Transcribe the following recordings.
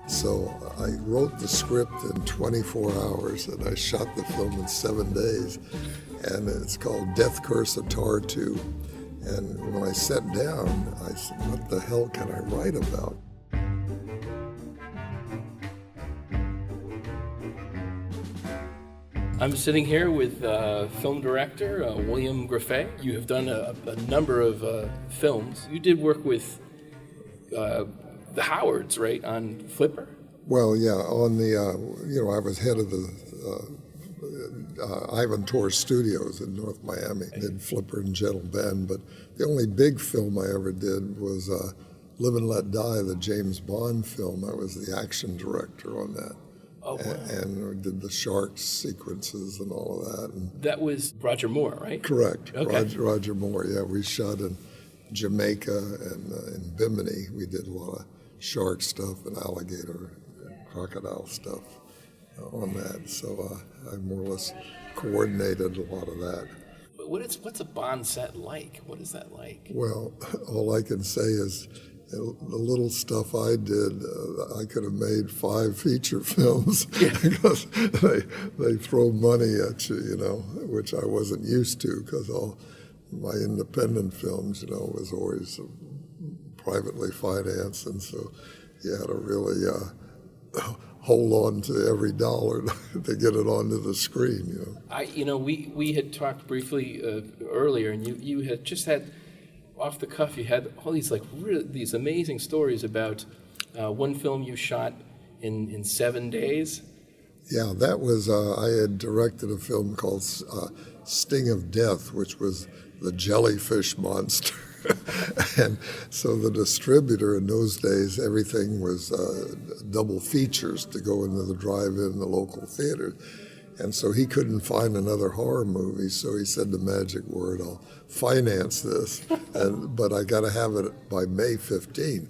So I wrote the script in 24 hours and I shot the film in 7 days. And it's called Curse of Tartu. And when I sat down, I said, what the hell can I write about? I'm sitting here with film director William Grefe. You have done a number of films. You did work with the Howards, right, on Flipper? Well, yeah, on the, I was head of the Ivan Tor Studios in North Miami. I did Flipper and Gentle Ben, but the only big film I ever did was Live and Let Die, the James Bond film. I was the action director on that. Oh, wow. And we did the shark sequences and all of that. And that was Roger Moore, right? correct. Okay. Roger Moore, yeah. We shot in Jamaica and in Bimini. We did a lot of shark stuff and alligator and crocodile stuff on that. So I more or less coordinated a lot of that. What's a Bond set like? What is that like? Well, all I can say is the little stuff I did, I could have made 5 feature films because they throw money at you, which I wasn't used to because all my independent films, was always privately financed, and so you had to really hold on to every dollar to get it onto the screen. We had talked briefly earlier, and you had just had off the cuff. You had all these these amazing stories about one film you shot in 7 days. Yeah, that was I had directed a film called Sting of Death, which was the jellyfish monster. And so the distributor in those days, everything was double features to go into the drive-in, the local theater. And so he couldn't find another horror movie, so he said the magic word, I'll finance this, but I got to have it by May 15th.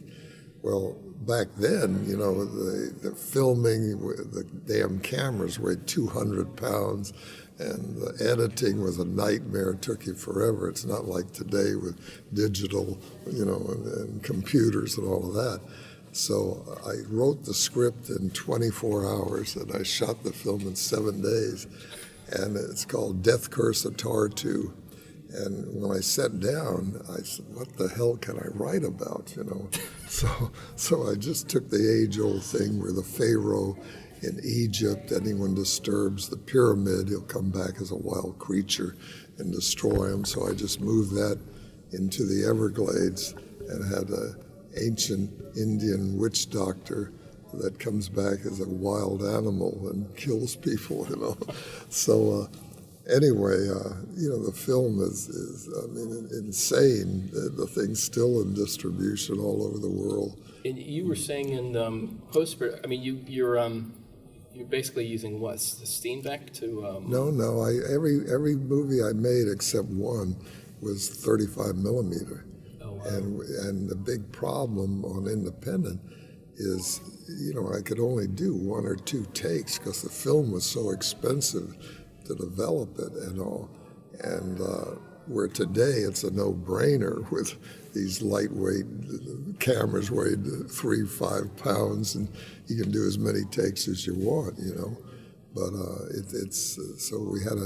Well, back then, the filming, the damn cameras weighed 200 pounds, and the editing was a nightmare. It took you forever. It's not like today with digital, and computers and all of that. So I wrote the script in 24 hours, and I shot the film in 7 days. And it's called Curse of Tartu. And when I sat down, I said, what the hell can I write about, So I just took the age-old thing where the Pharaoh in Egypt, anyone disturbs the pyramid, he'll come back as a wild creature and destroy him. So I just moved that into the Everglades and had an ancient Indian witch doctor that comes back as a wild animal and kills people, So anyway, the film is insane. The thing's still in distribution all over the world. And you were saying in post, you're basically using what, the Steenbeck to? No. Every movie I made except one was 35 millimeter. Oh, wow. And the big problem on independent is, I could only do 1 or 2 takes because the film was so expensive to develop it and all. And where today it's a no-brainer with these lightweight cameras weighed 3-5 pounds, and you can do as many takes as you want, But it's so we had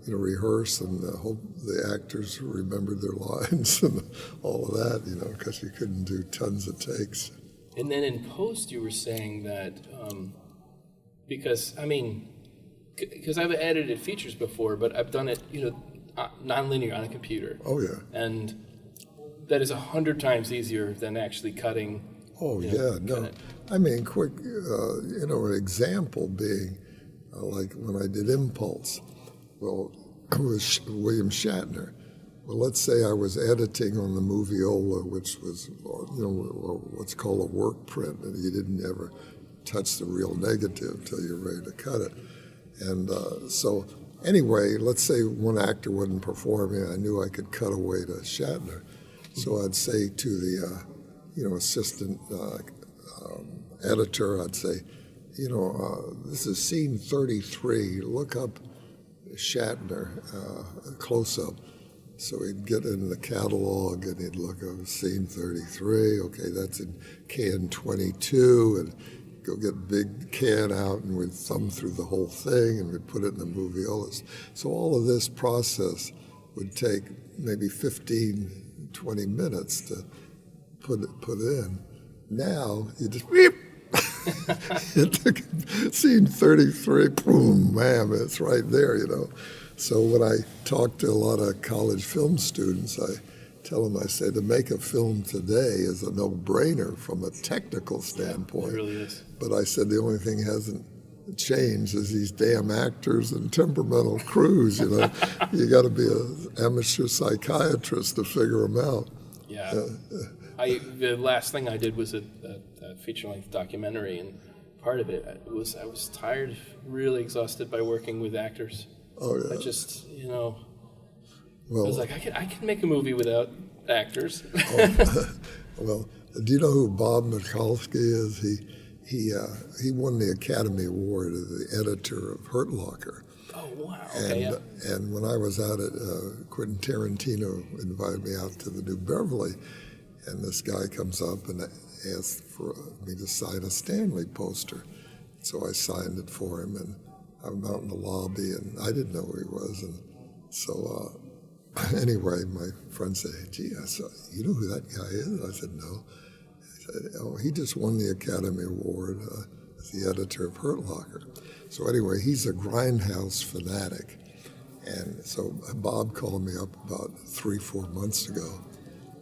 to rehearse and hope the actors remembered their lines and all of that, because you couldn't do tons of takes. And then in post, you were saying that because I've edited features before, but I've done it, non-linear on a computer. Oh yeah. And that is 100 times easier than actually cutting. Oh yeah, no. Quick, an example being like when I did Impulse. Well, it was William Shatner. Well, let's say I was editing on the Moviola, which was, what's called a work print, and you didn't ever touch the real negative till you're ready to cut it. And so anyway, let's say one actor wasn't performing, I knew I could cut away to Shatner. So I'd say to the, assistant editor, I'd say, this is scene 33, look up Shatner, close-up. So he'd get in the catalog and he'd look over scene 33. Okay, that's in can 22, and go get a big can out and we'd thumb through the whole thing and we'd put it in the moviolas. So all of this process would take maybe 15, 20 minutes to put in. Now you just beep. Scene 33, boom, bam, it's right there, you know. So when I talk to a lot of college film students, I tell them, I say, to make a film today is a no-brainer from a technical standpoint. It really is. But I said the only thing hasn't changed is these damn actors and temperamental crews, you know. You got to be an amateur psychiatrist to figure them out. Yeah. The last thing I did was a feature-length documentary, and part of it was I was tired, really exhausted by working with actors. Oh, yeah. I just, you know, Well, I was like, I can make a movie without actors. well, do you know who Bob Mikulski is? He won the Academy Award as the editor of Hurt Locker. Oh, wow. Okay, And when I was out at Quentin Tarantino invited me out to the New Beverly, and this guy comes up and asked for me to sign a Stanley poster. So I signed it for him, and I'm out in the lobby, and I didn't know who he was. And so anyway, my friend said, hey, gee, you know who that guy is? I said, no. He said, oh, he just won the Academy Award as the editor of Hurt Locker. So anyway, he's a Grindhouse fanatic. And so Bob called me up about 3-4 months ago,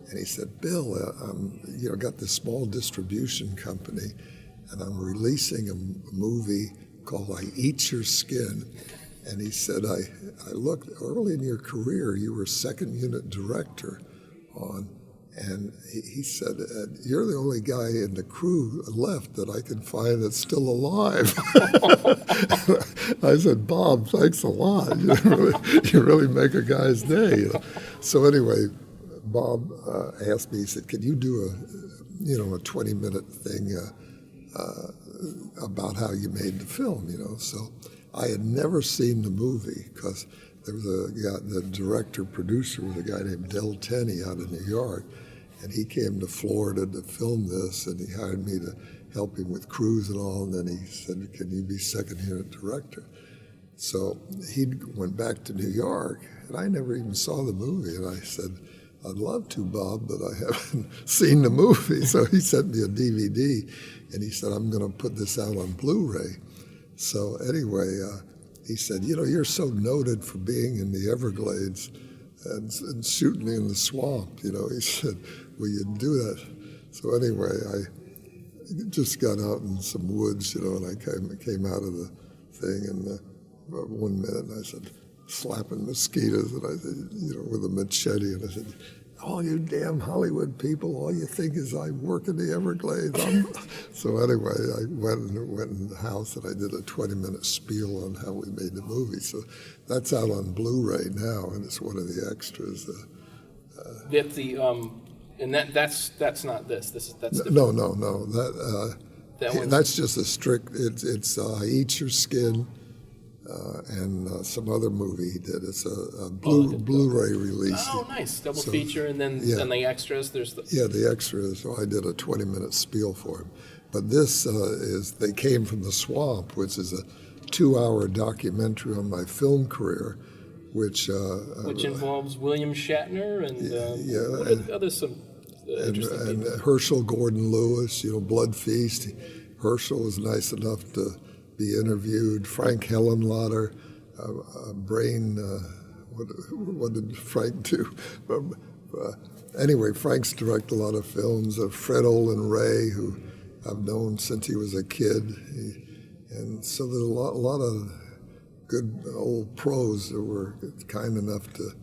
and he said, Bill, got this small distribution company, and I'm releasing a movie called I Eat Your Skin. And he said, I looked early in your career, you were second unit director on, and he said, you're the only guy in the crew left that I can find that's still alive. I said, Bob, thanks a lot. You really make a guy's day. You know? So anyway, Bob asked me, he said, can you do a 20-minute thing about how you made the film, you know? So I had never seen the movie because there was the director-producer was a guy named Del Tenney out of New York, and he came to Florida to film this, and he hired me to help him with crews and all, and then he said, can you be second unit director? So he went back to New York, and I never even saw the movie, and I said, I'd love to, Bob, but I haven't seen the movie. So he sent me a DVD, and he said, I'm going to put this out on Blu-ray. So anyway, he said, you're so noted for being in the Everglades and shooting in the swamp. He said, will you do that? So anyway, I just got out in some woods, and I came out of the thing, and 1 minute, and I said, slapping mosquitoes, and I said, with a machete, and I said, all you damn Hollywood people, all you think is I work in the Everglades. So anyway, I went in the house and I did a 20-minute spiel on how we made the movie. So that's out on Blu-ray now, and it's one of the extras. That's not this. That's different. No. That That's just a strict. It's I Eat Your Skin. And some other movie he did. It's a Blu-ray release. Oh, nice. Double feature, and then the extras. There's the extras. So I did a 20-minute spiel for him. But this is They Came from the Swamp, which is a 2-hour documentary on my film career, which involves William Shatner and Herschel Gordon Lewis. Blood Feast. Herschel was nice enough to be interviewed. Frank Hellenlotter, Brain. What did Frank do? Anyway, Frank's directed a lot of films. Fred Olin Ray, who I've known since he was a kid, and so there's a lot of good old pros that were kind enough to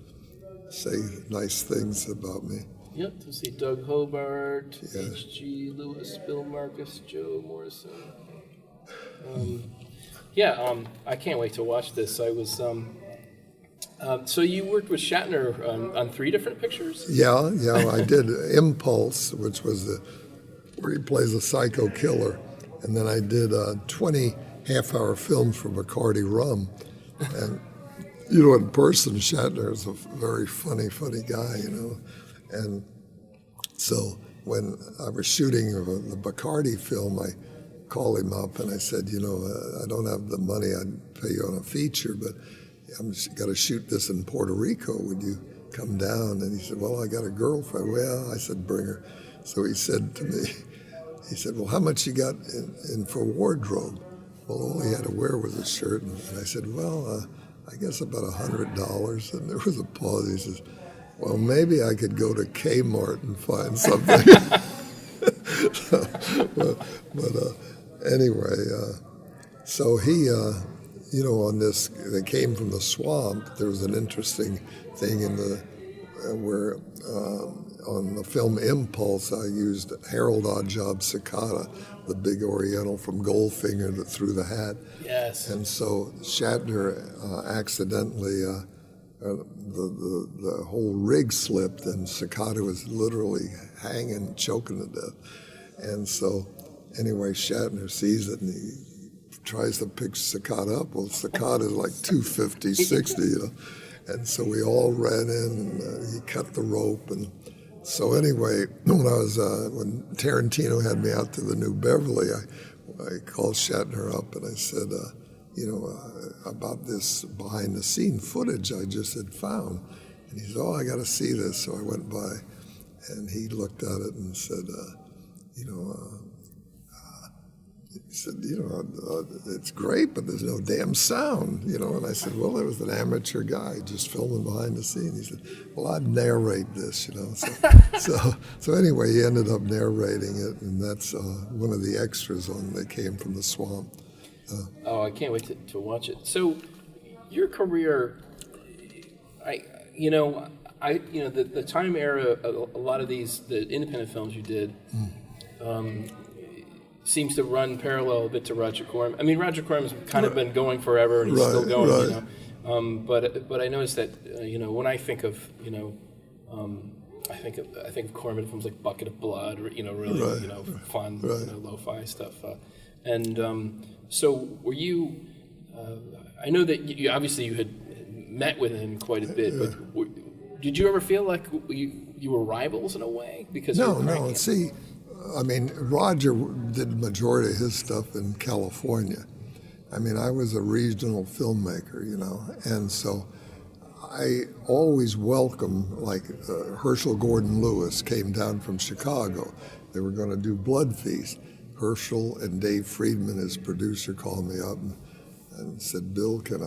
say nice things about me. Yep, to see Doug Hobart, H.G. Lewis, Bill Marcus, Joe Morrison. I can't wait to watch this. I was, so you worked with Shatner on 3 different pictures? Yeah, I did Impulse, which was where he plays a psycho killer, and then I did 20 half-hour films for Bacardi Rum, In person, Shatner is a very funny guy, And so when I was shooting the Bacardi film, I called him up and I said, I don't have the money. I'd pay you on a feature, but I'm got to shoot this in Puerto Rico. Would you come down? And he said, well, I got a girlfriend. Well, I said, bring her. So he said to me, he said, well, how much you got in for wardrobe? Well, all he had to wear was a shirt. And I said, well, I guess about $100. And there was a pause. He says, well, maybe I could go to Kmart and find something. but anyway, so he, on this, they came from the swamp. There was an interesting thing in the where on the film Impulse, I used Harold Oddjob Cicada, the big Oriental from Goldfinger that threw the hat. Yes. And so Shatner accidentally, the whole rig slipped, and Cicada was literally hanging, choking to death. And so anyway, Shatner sees it and he tries to pick Cicada up. Well, Cicada is like 250, 60, And so we all ran in, and he cut the rope. And so anyway, when Tarantino had me out to the New Beverly, I called Shatner up and I said, about this behind-the-scene footage I just had found. And he said, I got to see this. So I went by, and he looked at it and said, he said, it's great, but there's no damn sound, And I said, well, there was an amateur guy just filming behind the scene. He said, well, I'd narrate this, So anyway, he ended up narrating it, and that's one of the extras on They Came from the Swamp. I can't wait to watch it. So, your career, the time era, a lot of the independent films you did, seems to run parallel a bit to Roger Corman. I mean, Roger Corman's kind of been going forever, and he's still going, But I noticed that, when I think of, I think of Corman films like Bucket of Blood, or really, fun, lo-fi stuff, so were you? I know that you had met with him quite a bit, but did you ever feel like you were rivals in a way? Because no. See, I mean, Roger did the majority of his stuff in California. I mean, I was a regional filmmaker, and so I always welcomed, like Herschel Gordon Lewis came down from Chicago. They were going to do Blood Feast. Herschel and Dave Friedman, his producer, called me up and said, Bill, can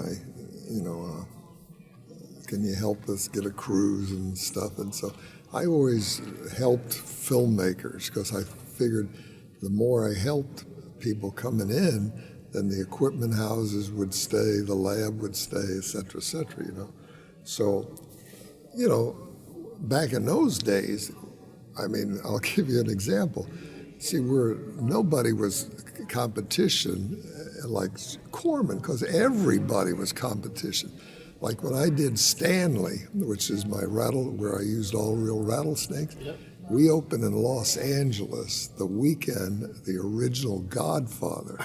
you help us get a cruise and stuff? And so I always helped filmmakers because I figured the more I helped people coming in, then the equipment houses would stay, the lab would stay, et cetera, So, back in those days, I mean, I'll give you an example. See, nobody was competition like Corman, because everybody was competition. Like when I did Stanley, which is my where I used all real rattlesnakes, we opened in Los Angeles the weekend, the original Godfather.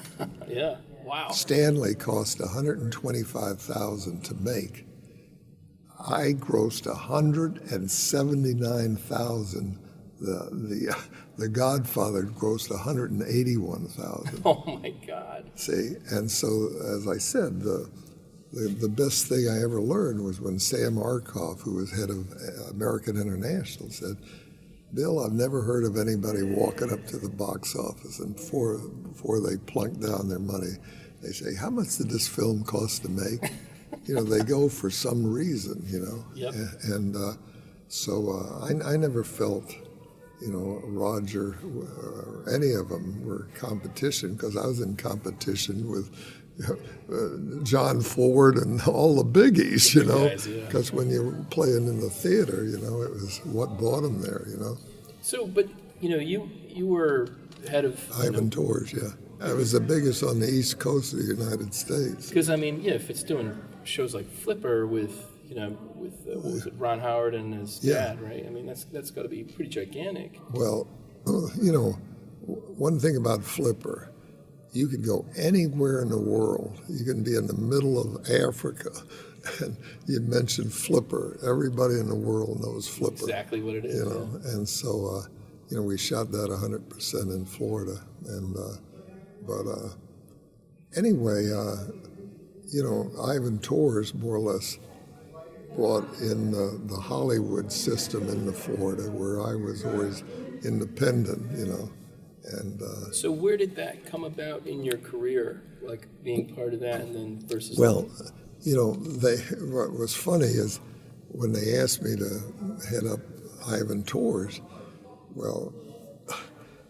Yeah, wow. Stanley cost $125,000 to make. I grossed $179,000. The Godfather grossed $181,000. Oh my God! See, and so as I said, the best thing I ever learned was when Sam Arkoff, who was head of American International, said, "Bill, I've never heard of anybody walking up to the box office and before they plunk down their money, they say, how much did this film cost to make?" They go for some reason, Yep. And so I never felt. Roger or any of them were competition because I was in competition with John Ford and all the biggies, because when you're playing in the theater, it was what brought them there, So, but, you were head of... Ivan Tors, yeah. I was the biggest on the East Coast of the United States. Because, I mean, if it's doing shows like Flipper with what was it, Ron Howard and his dad, right? I mean, that's got to be pretty gigantic. Well, one thing about Flipper, you could go anywhere in the world. You can be in the middle of Africa, and you mentioned Flipper. Everybody in the world knows Flipper. Exactly what it is. You know, and so we shot that 100% in Florida, and anyway, Ivan Tors more or less brought in the Hollywood system into Florida, where I was always independent, and So where did that come about in your career, like being part of that, and then versus? well, what was funny is when they asked me to head up Ivan Tors, well,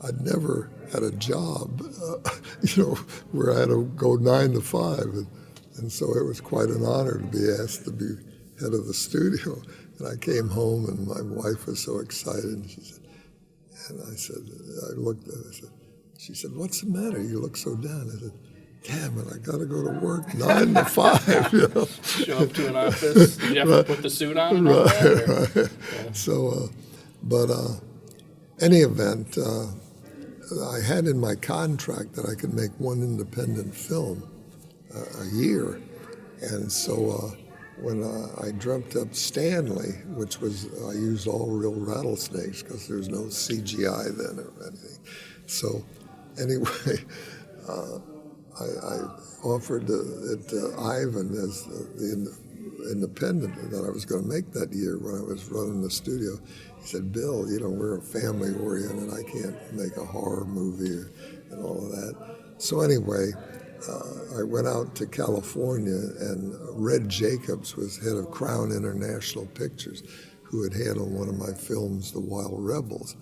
I'd never had a job, where I had to go 9 to 5, and so it was quite an honor to be asked to be head of the studio. And I came home, and my wife was so excited. And she said, I looked at her. She said, "What's the matter? You look so down." I said, "Damn it! I got to go to work 9 to 5." Show up to an office. Did you have to put the suit on? And all that, Right. Yeah. So, any event, I had in my contract that I could make one independent film a year, and so when I dreamt up Stanley, which was I used all real rattlesnakes because there's no CGI then or anything. So anyway, I offered it to Ivan as the independent that I was going to make that year when I was running the studio. He said, "Bill, we're a family oriented. I can't make a horror movie and all of that." So anyway, I went out to California, and Red Jacobs was head of Crown International Pictures, who had handled one of my films, The Wild Rebels.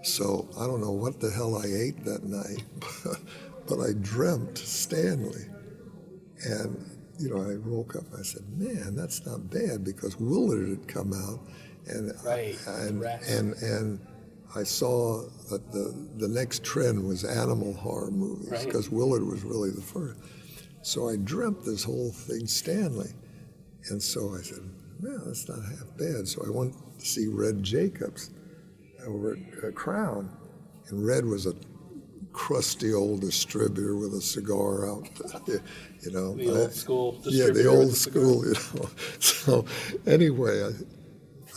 So I don't know what the hell I ate that night, but I dreamt Stanley. And, I woke up and I said, "Man, that's not bad," because Willard had come out, and and I saw that the next trend was animal horror movies, because Willard was really the first. So I dreamt this whole thing, Stanley. And so I said, "Well, that's not half bad." So I went to see Red Jacobs over at Crown. And Red was a crusty old distributor with a cigar out, The old school distributor. Yeah, the old school, So anyway,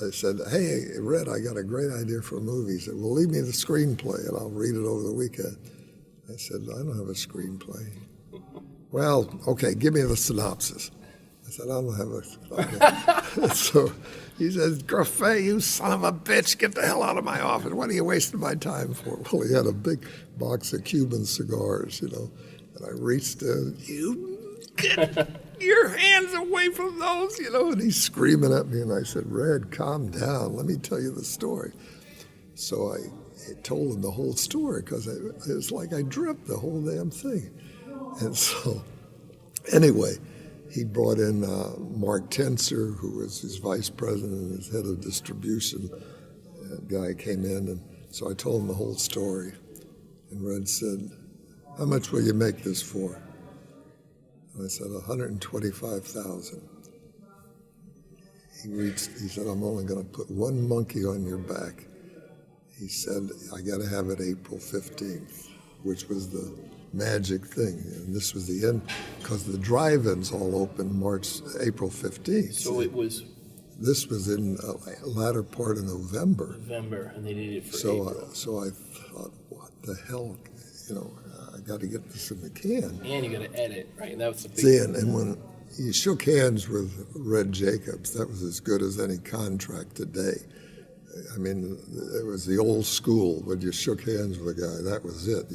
I said, "Hey, Red, I got a great idea for a movie." He said, "Well, leave me the screenplay and I'll read it over the weekend." I said, "I don't have a screenplay." "Well, okay, give me the synopsis." I said, "I don't have a synopsis." So he says, "Grefe, you son of a bitch, get the hell out of my office. What are you wasting my time for?" Well, he had a big box of Cuban cigars, and I reached in, "You get your hands away from those," and he's screaming at me, and I said, "Red, calm down. Let me tell you the story." So I told him the whole story, because it was like I dreamt the whole damn thing. And so anyway, he brought in Mark Tenser, who was his vice president and his head of distribution. That guy came in, and so I told him the whole story. And Red said, "How much will you make this for?" And I said, $125,000. He said, "I'm only going to put one monkey on your back." He said, "I got to have it April 15th, which was the magic thing. And this was the end, because the drive-ins all opened April 15th. So it was This was in latter part of November. And they needed it for April. So I thought, what the hell? I got to get this in the can. And you got to edit, right? That was the big See, and when he shook hands with Red Jacobs, that was as good as any contract today. I mean, it was the old school. When you shook hands with a guy, that was it,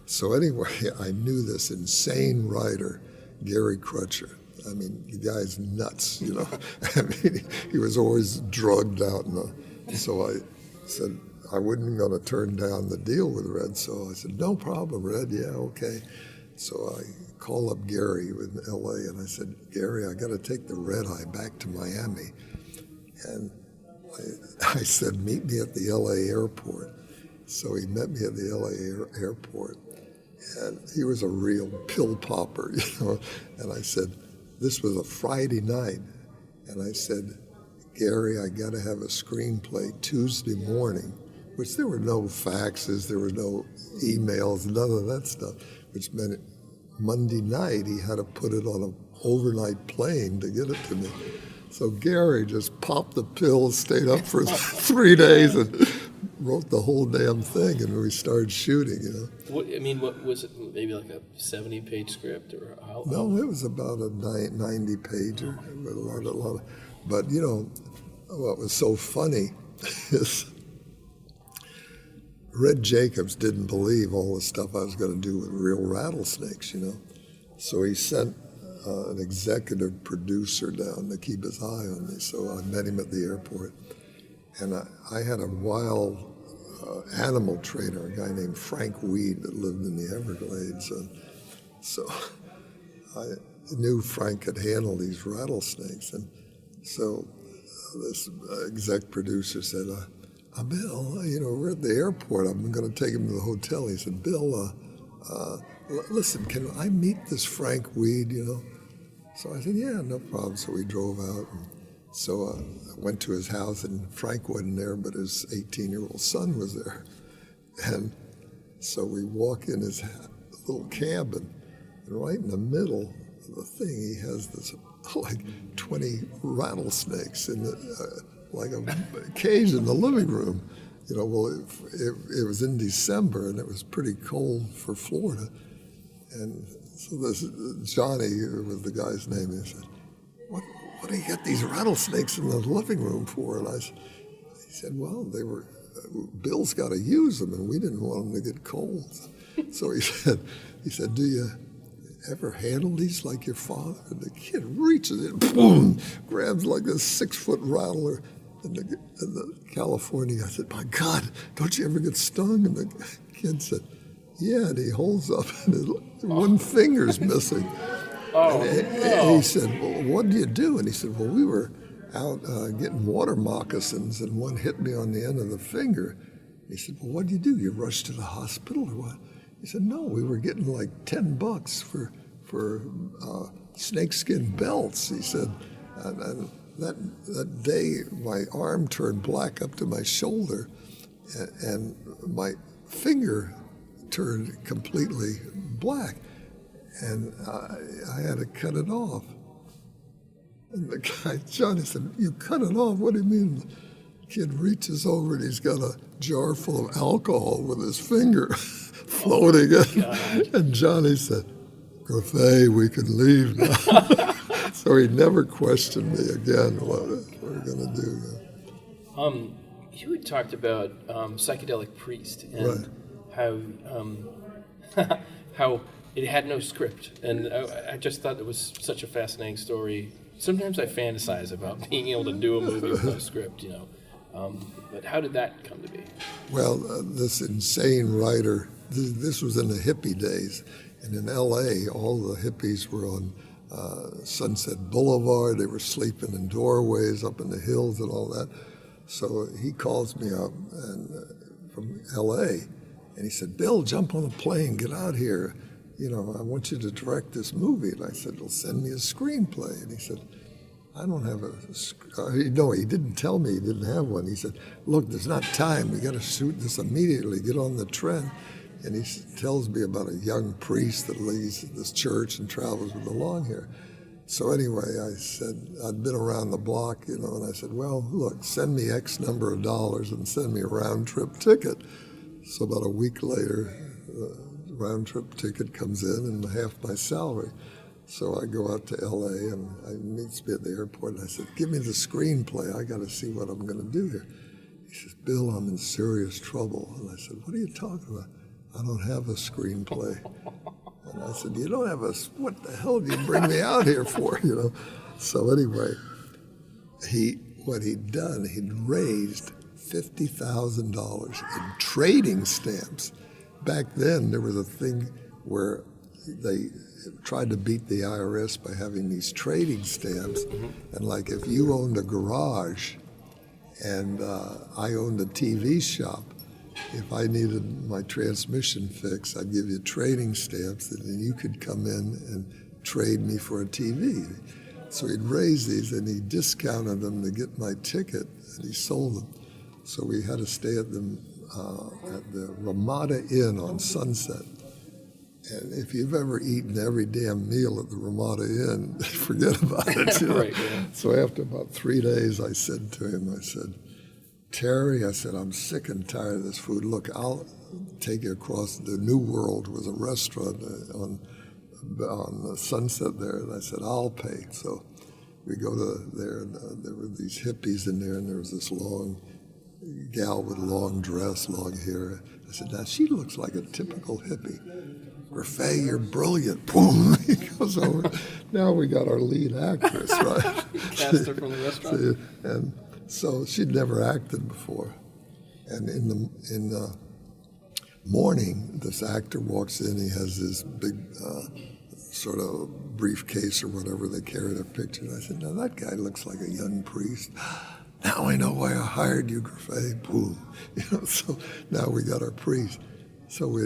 So anyway, I knew this insane writer, Gary Crutcher. I mean, the guy's nuts, I mean, he was always drugged out. So I said I wasn't going to turn down the deal with Red. So I said, "No problem, Red. Yeah, okay." So I called up Gary in L.A. and I said, "Gary, I got to take the red eye back to Miami." And I said, "Meet me at the L.A. airport." So he met me at the L.A. airport. And he was a real pill popper, And I said, this was a Friday night. And I said, "Gary, I got to have a screenplay Tuesday morning," which there were no faxes, there were no emails, none of that stuff. which meant Monday night he had to put it on an overnight plane to get it to me. So Gary just popped the pills, stayed up for 3 days, and wrote the whole damn thing, and we started shooting, What was it, maybe like a 70-page script? Or how? No, it was about a 90-pager with a lot of, but what was so funny is Red Jacobs didn't believe all the stuff I was going to do with real rattlesnakes, So he sent an executive producer down to keep his eye on me. So I met him at the airport. And I had a wild animal trainer, a guy named Frank Weed that lived in the Everglades. And so I knew Frank could handle these rattlesnakes. And so this exec producer said, Bill, we're at the airport. I'm going to take him to the hotel. He said, Bill, listen, can I meet this Frank Weed, So I said, yeah, no problem. So we drove out. And so I went to his house, and Frank wasn't there, but his 18-year-old son was there. And so we walk in his little cabin, and right in the middle of the thing, he has this, 20 rattlesnakes in like a cage in the living room. Well, it was in December, and it was pretty cold for Florida. And so this Johnny was the guy's name. He said, "What do you get these rattlesnakes in the living room for?" And he said, "Well, Bill's got to use them, and we didn't want them to get cold." So he said, "Do you ever handle these like your father?" And the kid reaches in, boom, grabs like a 6-foot rattler. And the California guy said, "My God, don't you ever get stung?" And the kid said, "Yeah," and he holds up, and one finger's missing. And he said, "Well, what do you do?" And he said, "Well, we were out getting water moccasins, and one hit me on the end of the finger." He said, "Well, what do? You rush to the hospital or what?" He said, "No, we were getting like $10 for snakeskin belts." He said, and that day my arm turned black up to my shoulder, and my finger turned completely black, and I had to cut it off. And the guy, Johnny, said, "You cut it off? What do you mean?" The kid reaches over, and he's got a jar full of alcohol with his finger floating in. And Johnny said, "Grefe, we can leave now." So he never questioned me again what we're going to do. You had talked about Psychedelic Priest and how it had no script, and I just thought it was such a fascinating story. Sometimes I fantasize about being able to do a movie with no script, But how did that come to be? Well, this insane writer, this was in the hippie days, and in L.A., all the hippies were on Sunset Boulevard. They were sleeping in doorways up in the hills and all that. So he calls me up from L.A., and he said, "Bill, jump on a plane, get out here. I want you to direct this movie." And I said, "Well, send me a screenplay." And he said, "I don't have a." No, he didn't tell me he didn't have one. He said, "Look, there's not time. We got to shoot this immediately. Get on the trend." And he tells me about a young priest that leads this church and travels with the long hair. So anyway, I said, I'd been around the block, and I said, "Well, look, send me X number of dollars and send me a round-trip ticket." So about a week later, the round-trip ticket comes in and half my salary. So I go out to L.A., and he meets me at the airport, and I said, "Give me the screenplay. I got to see what I'm going to do here." He says, "Bill, I'm in serious trouble." And I said, "What are you talking about?" "I don't have a screenplay." And I said, "You don't have what the hell did you bring me out here for?" So anyway, what he'd done, he'd raised $50,000 in trading stamps. Back then, there was a thing where they tried to beat the IRS by having these trading stamps. Mm-hmm. And like if you owned a garage and I owned a TV shop, if I needed my transmission fixed, I'd give you trading stamps, and then you could come in and trade me for a TV. So he'd raise these, and he discounted them to get my ticket, and he sold them. So we had to stay at the Ramada Inn on Sunset. And if you've ever eaten every damn meal at the Ramada Inn, forget about it. You know? Right, yeah. So after about 3 days, I said to him, I said, Terry, I said, I'm sick and tired of this food. Look, I'll take you across. The New World was a restaurant on the Sunset there, and I said, I'll pay. So we go to there, and there were these hippies in there, and there was this long gal with long dress, long hair. I said, now she looks like a typical hippie. Grefe, you're brilliant. Boom, he goes over. Now we got our lead actress, right? Cast her from the restaurant. And so she'd never acted before. And in the morning, this actor walks in. He has this big sort of briefcase or whatever they carry their picture. And I said, now that guy looks like a young priest. Now I know why I hired you, Grefe. Boom. You know, so now we got our priest. So we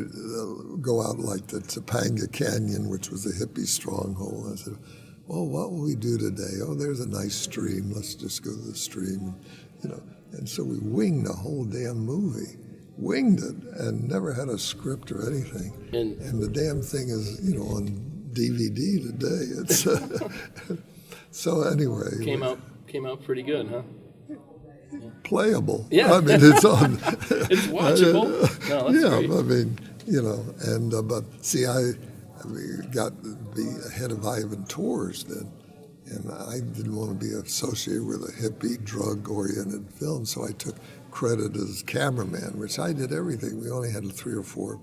go out like the Topanga Canyon, which was a hippie stronghold. I said, well, what will we do today? Oh, there's a nice stream. Let's just go to the stream. You know, and so we winged the whole damn movie. Winged it and never had a script or anything. And the damn thing is, you know, on DVD today. It's so anyway. Came out pretty good, huh? Playable. Yeah. I mean, it's on. It's watchable. No, that's yeah, great. I mean, you know, and but see, I got to be head of Ivan Tours then, and I didn't want to be associated with a hippie, drug-oriented film, so I took credit as cameraman, which I did everything. We only had 3 or 4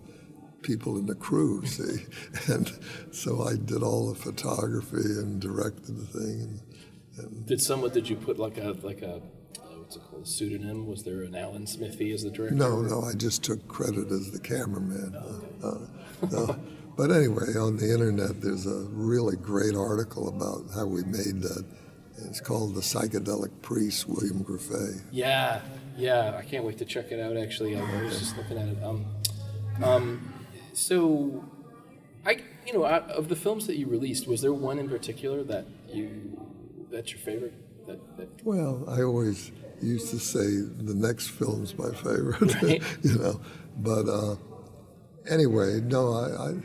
people in the crew, see, and so I did all the photography and directed the thing. And Did you put like a what's it called, a pseudonym? Was there an Alan Smithy as the director? No, I just took credit as the cameraman. No. But anyway, on the internet, there's a really great article about how we made that. It's called The Psychedelic Priest, William Grefe. Yeah, I can't wait to check it out, actually. I was just looking at it. So, out of the films that you released, was there one in particular that's your favorite? Well, I always used to say the next film's my favorite, Right. you know. But anyway, no,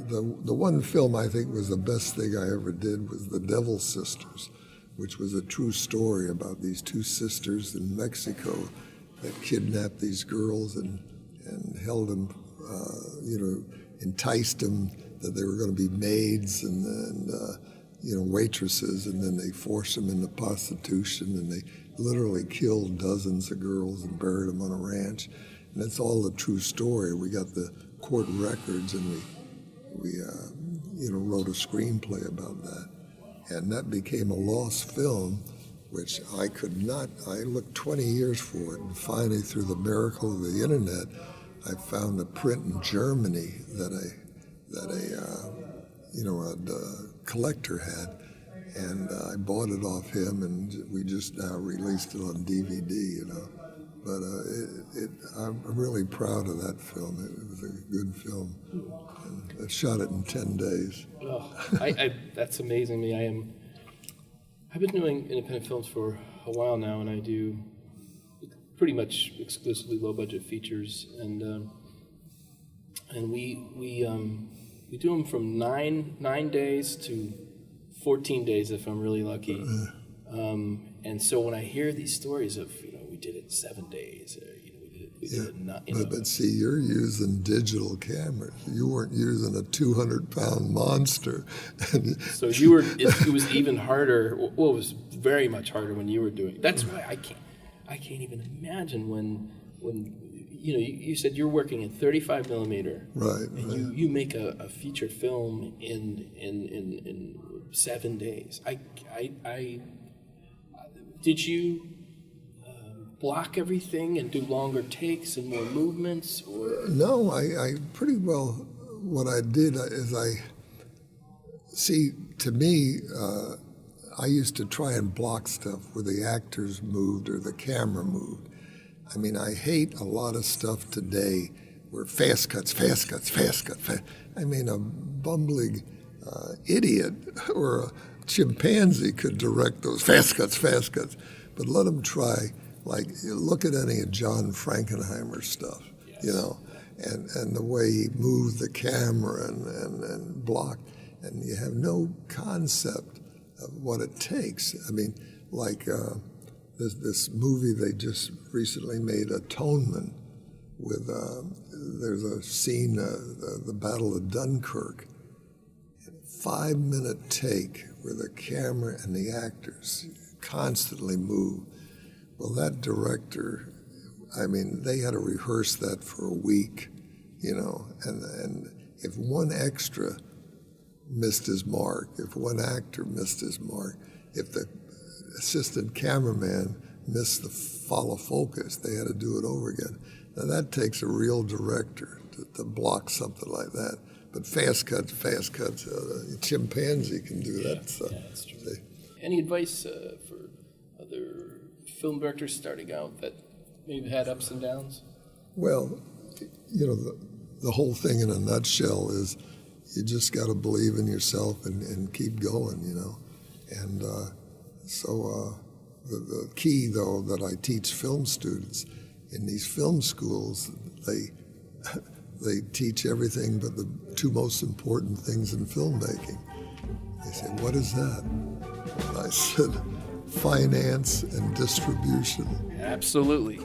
the one film I think was the best thing I ever did was The Devil Sisters, which was a true story about these 2 sisters in Mexico that kidnapped these girls and held them, enticed them that they were going to be maids and waitresses, and then they forced them into prostitution, and they literally killed dozens of girls and buried them on a ranch. And that's all the true story. We got the court records, and we wrote a screenplay about that. And that became a lost film, which I could not. I looked 20 years for it, and finally, through the miracle of the internet, I found a print in Germany that a collector had, and I bought it off him, and we just now released it on DVD, you know. But I'm really proud of that film. It was a good film. And I shot it in 10 days. Oh, that's amazing to me. I've been doing independent films for a while now, and I do pretty much exclusively low-budget features, and we do them from nine days to 14 days if I'm really lucky. And so when I hear these stories of, we did it in 7 days, or, we did it not, But see, you're using digital cameras. You weren't using a 200-pound monster. So it was even harder. Well, it was very much harder when you were doing it. That's why I can't even imagine when you said you're working in 35 millimeter, right? And you make a feature film in 7 days. Did you block everything and do longer takes and more movements, or? No, I pretty well. What I did is to me, I used to try and block stuff where the actors moved or the camera moved. I mean, I hate a lot of stuff today where fast cuts. I mean, a bumbling idiot or a chimpanzee could direct those fast cuts. But let them try. Like, look at any of John Frankenheimer's stuff, Yes. and the way he moved the camera and blocked, and you have no concept of what it takes. I mean, like this movie they just recently made, Atonement, with there's a scene, the Battle of Dunkirk, 5-minute take where the camera and the actors constantly move. Well, that director, I mean, they had to rehearse that for a week, you know, and if one extra missed his mark, if one actor missed his mark, if the assistant cameraman missed the follow focus, they had to do it over again. Now that takes a real director to block something like that. But fast cuts, a chimpanzee can do that stuff. Yeah, that's true. Any advice for other film directors starting out that maybe had ups and downs? Well, you know, the whole thing in a nutshell is you just got to believe in yourself and keep going, you know. And the key, though, that I teach film students in these film schools, they teach everything but the two most important things in filmmaking. They say, what is that? And I said, finance and distribution. Absolutely.